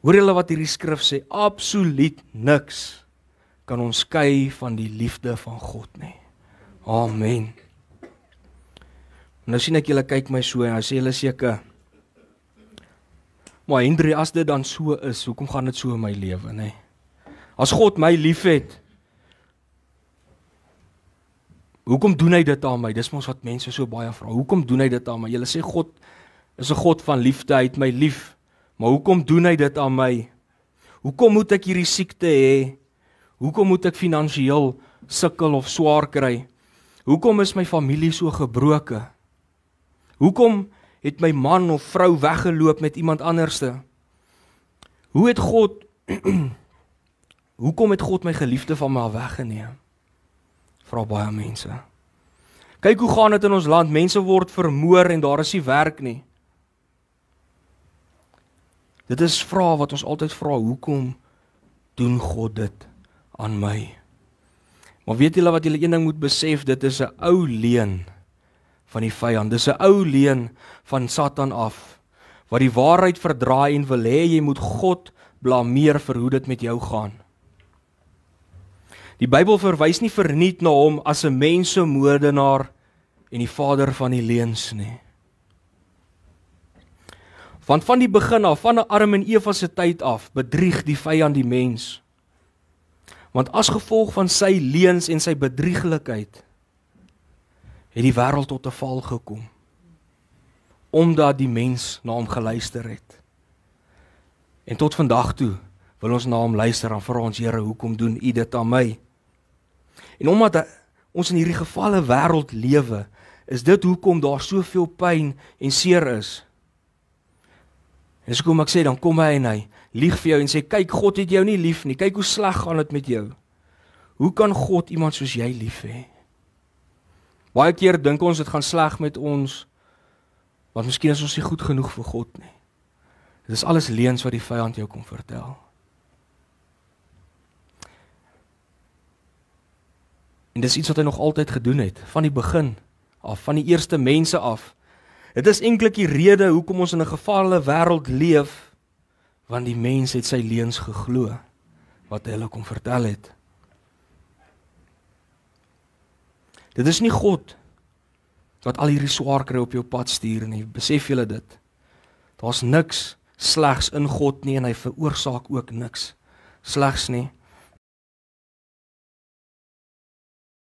Hoor julle wat hierdie skrif sê? Absoluut niks kan ons skei van die liefde van God nie. Amen. Nou sien ek julle kyk my so en nou sê julle seker, maar Hendrie, as dit dan so is, hoekom gaan dit so in my lewe, nê? As God my liefhet, hoekom doen hy dit aan my? Dis mos wat mense so baie vra. Hoekom doen hy dit aan my? Julle sê God is 'n God van liefde, hy het my lief. Maar hoekom doen hy dit aan my? Hoekom moet ek hierdie siekte hê? Hoekom moet ek finansiëel sukkel of swaar kry? Hoekom is my familie so gebroke? Hoekom het my man of vrou weggeloop met iemand anderste? Hoekom het God my geliefde van my weggeneem? Vra baie mense. Kyk hoe gaan dit in ons land, mense word vermoor en daar is nie werk nie. Dit is vrae wat ons altyd vra, hoekom doen God dit aan my? Maar weet julle wat julle een ding moet besef, dit is 'n ou leuen van die vyand, dis 'n ou leuen van Satan af, wat die waarheid verdraai en wil hê jy moet God blameer vir hoe dit met jou gaan. Die Bybel verwys nie verniet na hom as 'n mensemoordenaar en die vader van die leuns nie. Want van die begin af, van Adam en Eva se tyd af, bedrieg die vyand die mens. Want as gevolg van sy leuns en sy bedrieglikheid, het die wêreld tot 'n val gekom, omdat die mens na hom geluister het. En tot vandag toe wil ons na hom luister en vra ons, Here, hoekom doen U dit aan my? En omdat ons in hierdie gevalle wêreld lewe, is dit hoekom daar soveel pyn en seer is. En so kom ek sê, dan kom hy en hy lieg vir jou en sê, kyk, God het jou nie lief nie, kyk hoe sleg gaan dit met jou. Hoe kan God iemand soos jy lief hê? Baie keer dink ons, dit gaan sleg met ons, want miskien is ons nie goed genoeg vir God nie. Dit is alles leuns wat die vyand jou kom vertel. En dis iets wat hy nog altyd gedoen het, van die begin af, van die eerste mense af. Dit is eintlik die rede hoekom ons in 'n gevalle wêreld leef, want die mens het sy leuns geglo, wat hy hulle kom vertel het. Dit is nie God wat al hierdie swaar kry op jou pad stuur nie, besef julle dit? Daar's niks slegs in God nie en hy veroorsaak ook niks slegs nie.